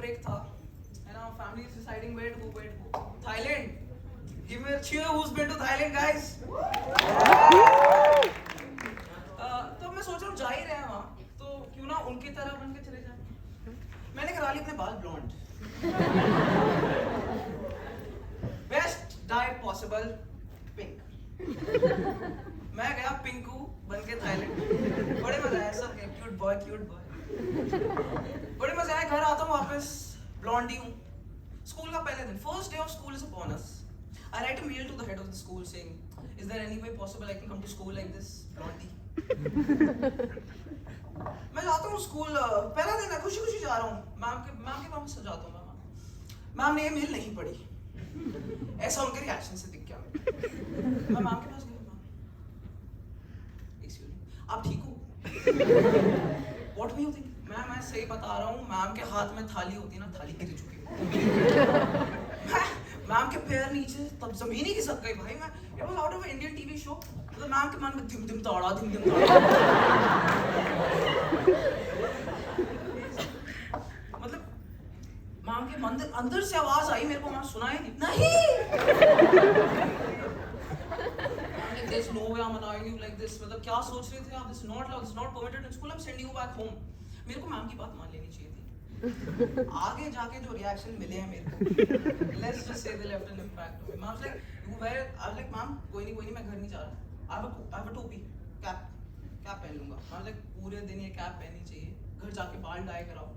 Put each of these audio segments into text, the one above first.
Break था and our family is deciding where to go. Thailand. Give me a cheer who's been to Thailand, guys. तो मैं सोच रहा हूँ जा ही रहे हैं वहाँ, तो क्यों ना उनकी तरह बन के चले जाए। मैंने करा ली अपने बाल blonde, best dye possible, pink. मैं गया पिंकू बन के थाईलैंड, बड़े मजा आया। सब क्यूट बॉय बड़े मजा आया। घर आता हूँ वापस ब्लॉन्ड ही हूँ। स्कूल का पहले दिन, first day of school is upon us. I write a mail to the head of the school saying, is there any way possible I can come to school like this, blondie? मैं जाता हूँ school, पहला दिन है, खुशी जा रहा हूँ। मैम के पास जाता हूँ। मैम ने ये मेल नहीं पढ़ी, ऐसा उनके रिएक्शन से दिख गया। मैं मैम के पास गया, आप ठीक हो? What were you thinking? मैं सही बता रहा हूँ, मैम के हाथ में थाली होती है ना, थाली गिर चुकी। मैम के पैर नीचे, तब जमीन ही खिसक गई भाई। मैं it was out of an Indian TV show, मतलब मैम के मन में धिम धिम ताड़ा। मतलब मैम के अंदर से आवाज आई मेरे को, मैम सुनाई नहीं। There's no way I'm allowing you like this. मतलब क्या सोच रहे थे आप? This is not permitted in school. I'm sending you back home. मेरे को मैम की बात मान लेनी चाहिए थी। आगे जाके जो रिएक्शन मिले हैं मेरे को, let's just say they left an impact on me. Mom was like, you wear, I was like, ma'am, कोई नहीं, मैं घर नहीं जा रहा। I have a टोपी, कैप पहन लूंगा। I was like, पूरे दिन ये कैप पहननी चाहिए, घर जाके बाल डाई कराओ,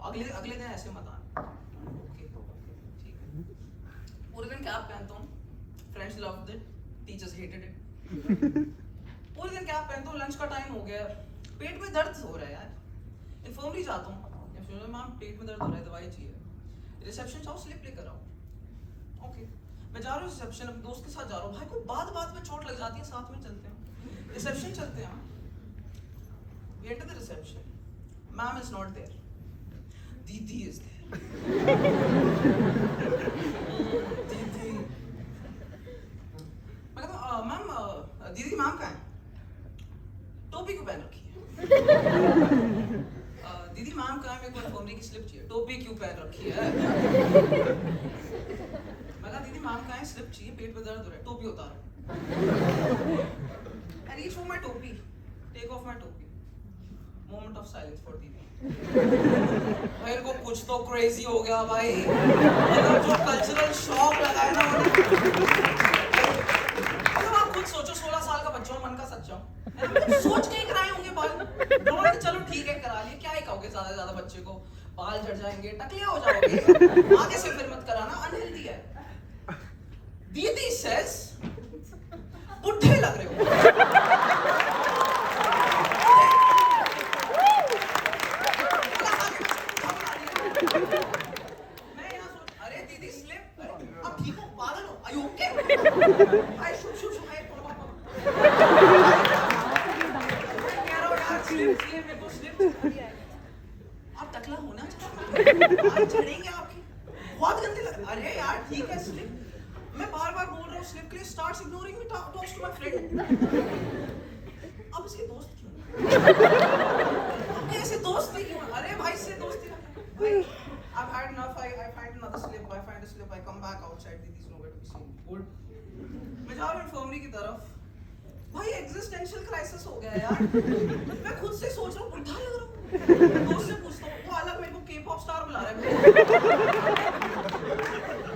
अगले दिन ऐसे मत आना। ओके, ठीक है। पूरे दिन कैप पहनता हूँ, friends loved it, teachers hated it। पूरे दिन कैप पहनता हूँ, लंच का टाइम हो गया, पेट में दर्द हो रहा है यार, इन्फर्मरी जाता हूँ। मैम पेट में दर्द हो रहा है, दवाई चाहिए। रिसेप्शन जाओ, स्लिप लेकर आओ। ओके, मैं जा रहा हूँ रिसेप्शन, अपने दोस्त के साथ जा रहा हूँ। भाई को बात में चोट लग जाती है, साथ में चलते हैं, रिसेप्शन चलते हैं। We enter the reception. Ma'am is not there. दीदी is there. दीदी, मैं कहता हूँ मैम, दीदी मैम कहाँ है? टोपी क्यों पहन रखी है? दीदी मैम कहाँ है? मेरे को इन्फॉर्मरी की स्लिप चाहिए। टोपी क्यों पहन रखी है? मैं कहा दीदी मैम कहाँ है? स्लिप चाहिए, पेट में दर्द हो रहा है, टोपी उतारो। I reach for my टोपी, take off my टोपी। Moment of silence for दीदी। भाई इनको कुछ तो क्रेजी हो गया भाई, मतलब जो कल्चरल शॉक लगा है ना, मतलब आप खुद सोचो, 16 साल का बच्चा, मन का सच्चा, सोच के ही कराए होंगे बाल। चलो ठीक है, करा लिए, क्या ही कहोगे ज्यादा बच्चे को, बाल झड़ जाएंगे, टकले हो जाओगे, आगे से फिर मत कराना, अनहेल्दी है। दीदी सेज, बुढ़े लग रहे हो। मैं यहाँ सोच, अरे दीदी स्लिप, अब ठीक हो, पागल हो, आर यू ओके? आई शुभ आप टकला होना चाहते, झड़ेंगे आपकी, बहुत गंदे लग। अरे यार ठीक है स्लिप, मैं बार बोल रहा हूँ स्लिप के लिए, starts ignoring me, talks to my friend. अब इसके दोस्त क्यों? अब ऐसे दोस्त नहीं क्यों? अरे भाई से दोस्ती भाई, I've had enough. I find another slip. I find a slip. I come back outside. Didi is nowhere to be seen. Good. मैं जा रहा हूँ इन्फर्मरी की तरफ। भाई एग्जिस्टेंशियल क्राइसिस हो गया यार। मैं खुद से सोच रहा हूँ, बुढ़ा लग रहा हूँ। दोस्त से पूछता हूँ, वो अलग मेरे को K-pop स्टार बुला रहा है।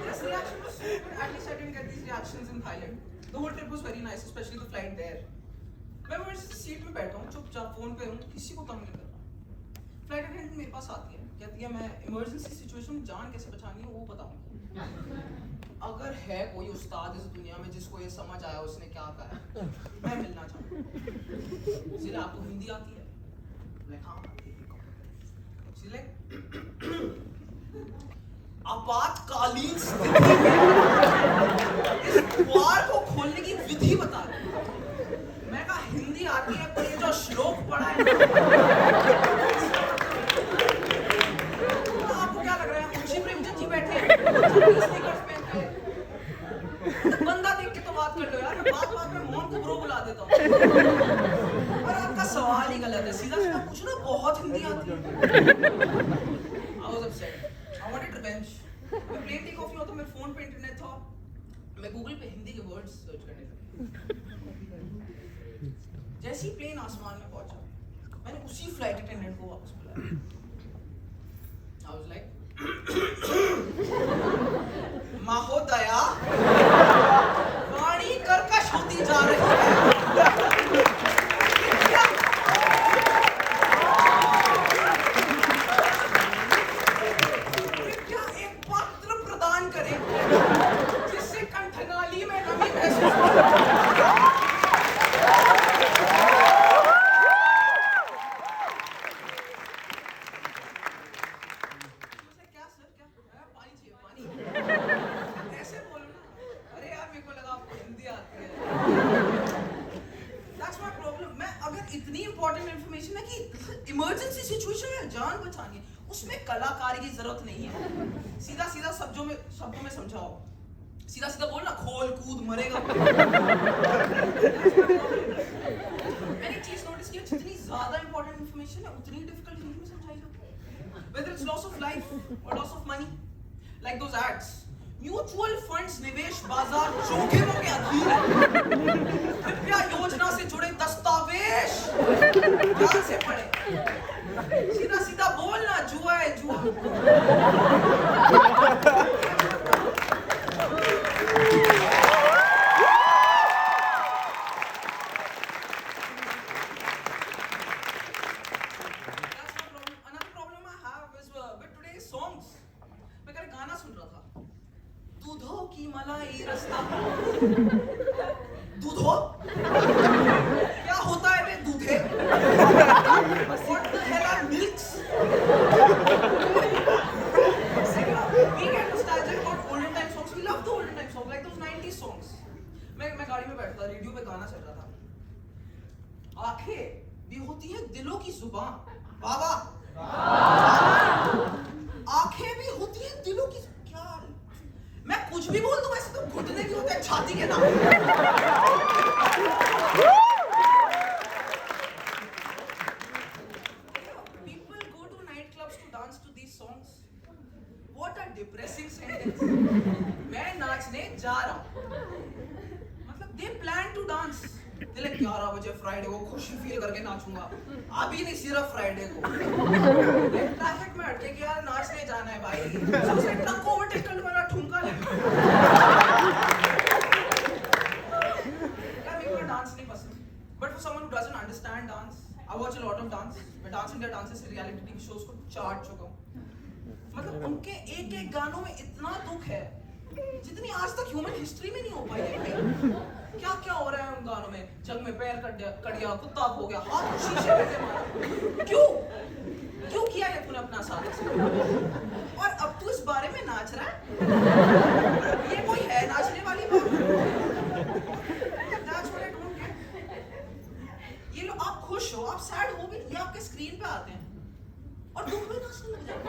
This reaction was so good. At least I didn't get these reactions in Thailand. The whole trip was very nice, especially the flight there. मैं बस सीट में बैठा हूँ, चुपचाप फोन पे हूँ, किसी को तंग नहीं कर रहा। फ्लाइट अटेंडेंट मेरे पास आती है, कहती है मैं इमरजेंसी सिचुएशन में जान कैसे बचानी है वो बताऊंगी। अगर है कोई उस्ताद इस दुनिया में जिसको ये समझ आया उसने क्या कहा, मैं मिलना चाहूँ। इसलिए आपको हिंदी आती है? मैं हाँ आती है। इसलिए आपातकालीन स्थिति में इस द्वार को खोलने की विधि बता रही। मैं कहा हिंदी आती है पर ये जो श्लोक पढ़ा है आपको क्या लग रहा है? खुशी प्रेमचंद जी बैठे हैं, बंदा देख के तो बात कर लो यार। मैं बात में मोहन को ब्रो बुला देता हूँ। और आपका सवाल ही गलत है, सीधा सीधा पूछना बहुत हिंदी आती है। upset. I wanted revenge. मैं प्लेन टेक ऑफ हुआ तो मेरे फोन पे इंटरनेट था, मैं गूगल पे हिंदी के वर्ड्स सर्च करने लगा। जैसे ही प्लेन आसमान में पहुंचा, मैंने उसी फ्लाइट अटेंडेंट को वापस बुलाया। I was like, महोदया, वाणी कर्कश होती जा रही है। इतनी इंपॉर्टेंट इंफॉर्मेशन है कि इमरजेंसी सिचुएशन में जान बचानी है, उसमें कलाकारी की जरूरत नहीं है। सीधा सीधा शब्दों में समझाओ, सीधा सीधा बोलना, खोल कूद मरेगा। मैंने चीज नोटिस किया, जितनी ज्यादा इंपॉर्टेंट इंफॉर्मेशन है उतनी डिफिकल्ट हिंदी में समझाई जाती है। Whether it's loss of life or loss of money, like those ads. Mutual funds निवेश बाजार जोखिमों के अधीन है। कृपया योजना से जुड़े दस्तावेज ध्यान से पढ़ें। सीधा सीधा बोलना, जुआ है जुआ। Another problem I have is with today's songs. मैं कल गाना सुन रहा था, दूधो की मलाई रास्ता। दूधो क्या होता है बे दूधे? What the hell are milks? We get nostalgic about olden time songs. We love the olden time songs, like those 90s songs. मैं गाड़ी में बैठा था, रेडियो पे गाना चल रहा था। आंखें भी होती है दिलों की जुबान। बाबा आंखें भी होती है दिलों की, क्या मैं कुछ भी बोल दूं वैसे तो घुटने भी होते हैं छाती के नाम। People go to night clubs to dance to these songs. What a depressing sentence. मैं नाचने जा रहा हूँ, मतलब they plan to dance. दिले 11 बजे फ्राइडे को खुशी फील करके नाचूंगा, अभी नहीं सिर्फ फ्राइडे को। ट्रैफिक में अटके कि यार नाचने जाना है भाई, सबसे ट्रक को ओवरटेक करने वाला ठुमका ले। यार मेरे को डांस नहीं पसंद, but for someone who doesn't understand dance, I watch a lot of dance. मैं dance India dances reality TV shows को चाट चुका हूँ। मतलब उनके एक एक गानों में इतना दुख है जितनी आज तक ह्यूमन हिस्ट्री में नहीं हो पाई है भाई। क्या क्या हो रहा है उन गानों में, जंग में पैर कट गया, कुत्ता हो गया, हाथ शीशे पे मारा। क्यों किया ये तूने अपना साथ? और अब तू इस बारे में नाच रहा है? ये कोई है नाचने वाली बात? That's what I don't get. ये लो, आप खुश हो, आप सैड हो भी, ये आपके स्क्रीन पे आते हैं और दुख में नाचने लग जाते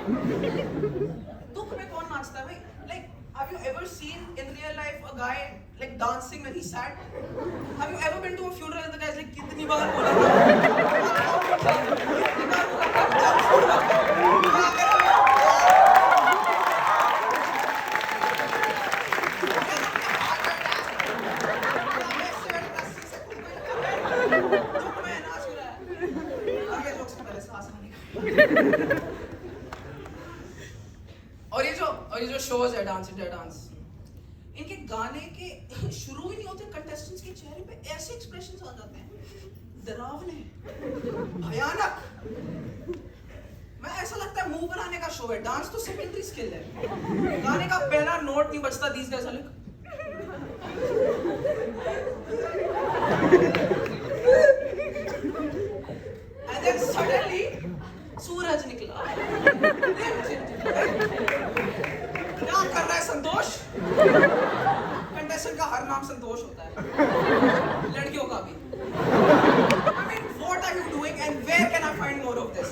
हैं। दुख में कौन नाचता है भाई? Like, have you ever seen in real life a guy like dancing when he's sad? Have you ever been to a funeral and the guy's like, कितनी बार बोला था? और ये जो शोज है डांस इंडिया डांस, इनके गाने के शुरू ही नहीं होते, कंटेस्टेंट्स के चेहरे पे ऐसे एक्सप्रेशंस आ जाते हैं, डरावने, भयानक। मैं ऐसा लगता है मुंह बनाने का शो है, डांस तो सेकेंडरी स्किल है। गाने का पहला नोट नहीं बजता, these guys are like and then suddenly सूरज निकला। क्या कर रहा है संतोष? कंटेस्टेंट का हर नाम संतोष होता है, लड़कियों का भी। I mean, what are you doing and where can I find more of this?